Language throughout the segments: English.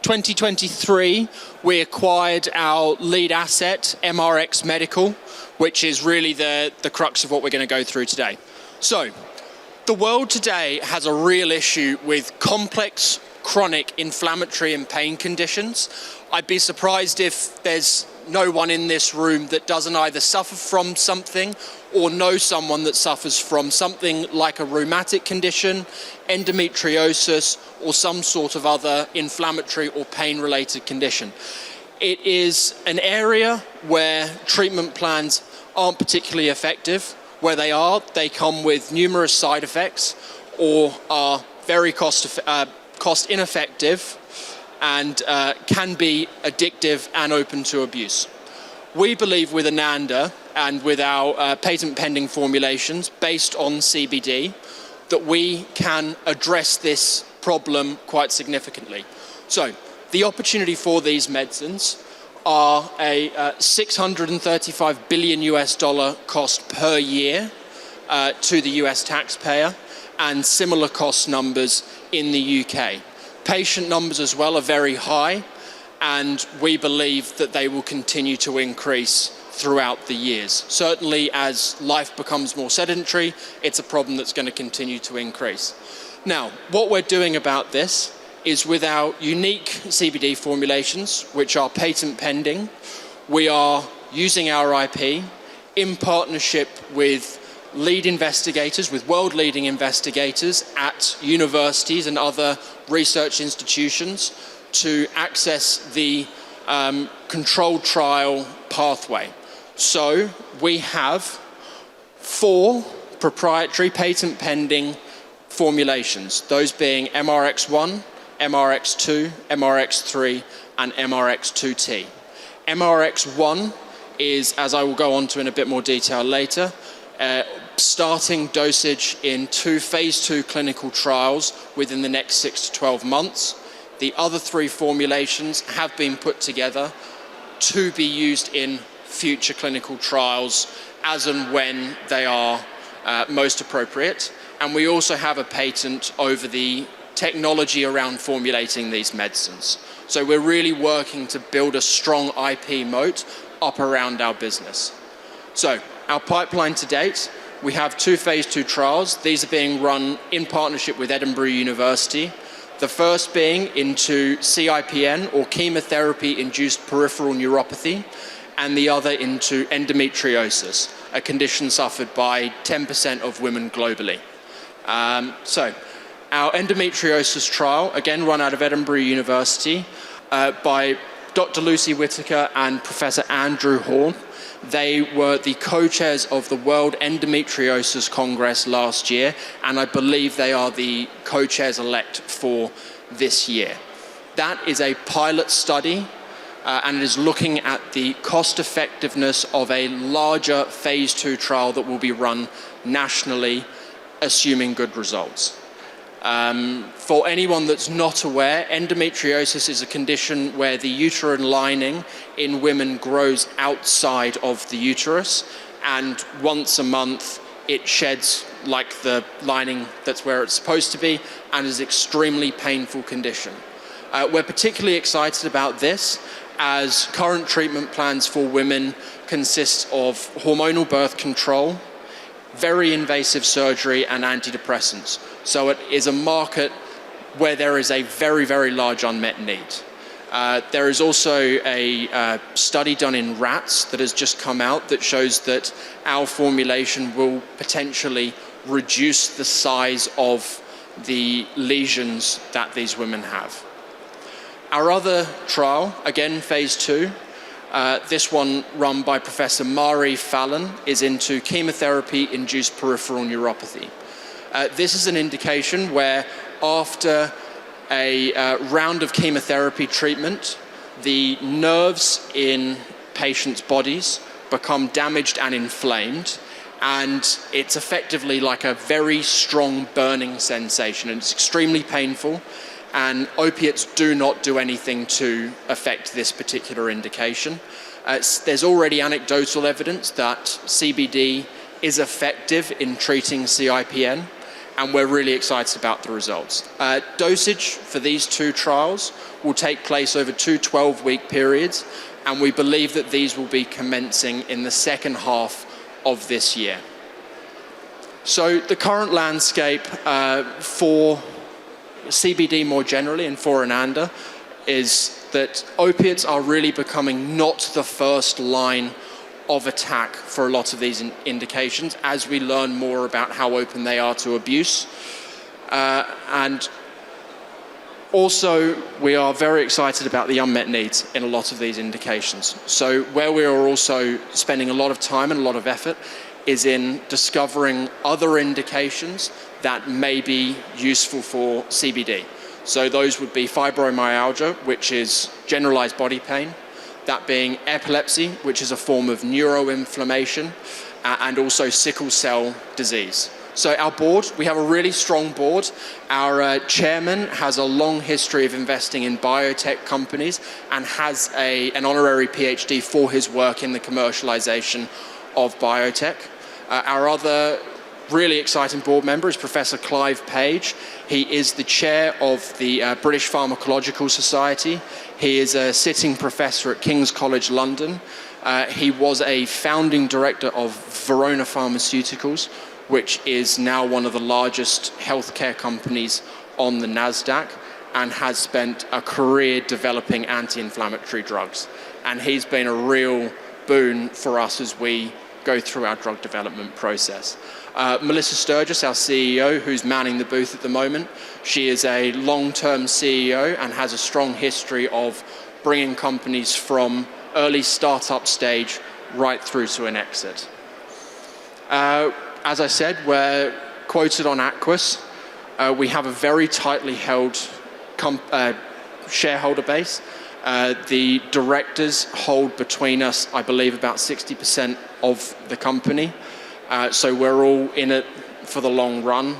2023, we acquired our lead asset, MRX Medical, which is really the crux of what we're going to go through today. So, the world today has a real issue with complex, chronic inflammatory and pain conditions. I'd be surprised if there's no one in this room that doesn't either suffer from something or know someone that suffers from something like a rheumatic condition, endometriosis, or some sort of other inflammatory or pain-related condition. It is an area where treatment plans aren't particularly effective. Where they are, they come with numerous side effects or are very cost ineffective and can be addictive and open to abuse. We believe with Ananda and with our patent pending formulations based on CBD that we can address this problem quite significantly. So the opportunity for these medicines are a $635 billion cost per year to the US taxpayer, and similar cost numbers in the UK. Patient numbers as well are very high, and we believe that they will continue to increase throughout the years. Certainly as life becomes more sedentary, it's a problem that's going to continue to increase. Now, what we're doing about this is with our unique CBD formulations, which are patent pending. We are using our IP in partnership with lead investigators, with world-leading investigators at universities and other research institutions to access the controlled trial pathway. So we have 4 proprietary patent pending formulations, those being MRX1, MRX2, MRX3, and MRX2T. MRX1 is, as I will go on to in a bit more detail later, starting dosage in 2 phase 2 clinical trials within the next 6 to 12 months. The other 3 formulations have been put together to be used in future clinical trials as and when they are most appropriate. And we also have a patent over the technology around formulating these medicines. So we're really working to build a strong IP moat up around our business. So our pipeline to date, we have 2 phase 2 trials. These are being run in partnership with Edinburgh University. The first being into CIPN, or chemotherapy-induced peripheral neuropathy, and the other into endometriosis, a condition suffered by 10% of women globally. So our endometriosis trial, again run out of Edinburgh University by Dr. Lucy Whitaker and Professor Andrew Hall. They were the co-chairs of the World Endometriosis Congress last year, and I believe they are the co-chairs elect for this year. That is a pilot study, and it is looking at the cost effectiveness of a larger phase 2 trial that will be run nationally, assuming good results. For anyone that's not aware, endometriosis is a condition where the uterine lining in women grows outside of the uterus, and once a month it sheds like the lining that's where it's supposed to be, and is an extremely painful condition. We're particularly excited about this as current treatment plans for women consist of hormonal birth control, very invasive surgery, and antidepressants. So it is a market where there is a very, very large unmet need. There is also a study done in rats that has just come out that shows that our formulation will potentially reduce the size of the lesions that these women have. Our other trial, again phase 2, this one run by Professor Mari Fallon, is into chemotherapy-induced peripheral neuropathy. This is an indication where after a round of chemotherapy treatment, the nerves in patients' bodies become damaged and inflamed, and it's effectively like a very strong burning sensation, and it's extremely painful, and opiates do not do anything to affect this particular indication. There's already anecdotal evidence that CBD is effective in treating CIPN, and we're really excited about the results. Dosage for these 2 trials will take place over 2 12-week periods, and we believe that these will be commencing in the second half of this year. So the current landscape for CBD more generally and for Ananda is that opiates are really becoming not the first line of attack for a lot of these indications as we learn more about how open they are to abuse. And also, we are very excited about the unmet needs in a lot of these indications. So where we are also spending a lot of time and a lot of effort is in discovering other indications that may be useful for CBD. So those would be fibromyalgia, which is generalized body pain, that being epilepsy, which is a form of neuroinflammation, and also sickle cell disease. So our board, we have a really strong board. Our chairman has a long history of investing in biotech companies and has an honorary PhD for his work in the commercialization of biotech. Our other really exciting board member is Professor Clive Page. He is the chair of the British Pharmacological Society. He is a sitting professor at King's College London. He was a founding director of Verona Pharmaceuticals, which is now one of the largest healthcare companies on the NASDAQ, and has spent a career developing anti-inflammatory drugs. And he's been a real boon for us as we go through our drug development process. Melissa Sturgess, our CEO, who's manning the booth at the moment, she is a long-term CEO and has a strong history of bringing companies from early startup stage right through to an exit. As I said, we're quoted on Aquis. We have a very tightly held shareholder base. The directors hold between us, I believe, about 60% of the company. So we're all in it for the long run.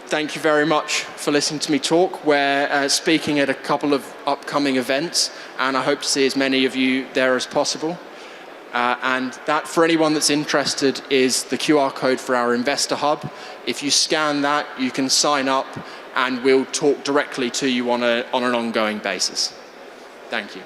Thank you very much for listening to me talk. We're speaking at a couple of upcoming events, and I hope to see as many of you there as possible. And that, for anyone that's interested, is the QR code for our Investor Hub. If you scan that, you can sign up, and we'll talk directly to you on an ongoing basis. Thank you.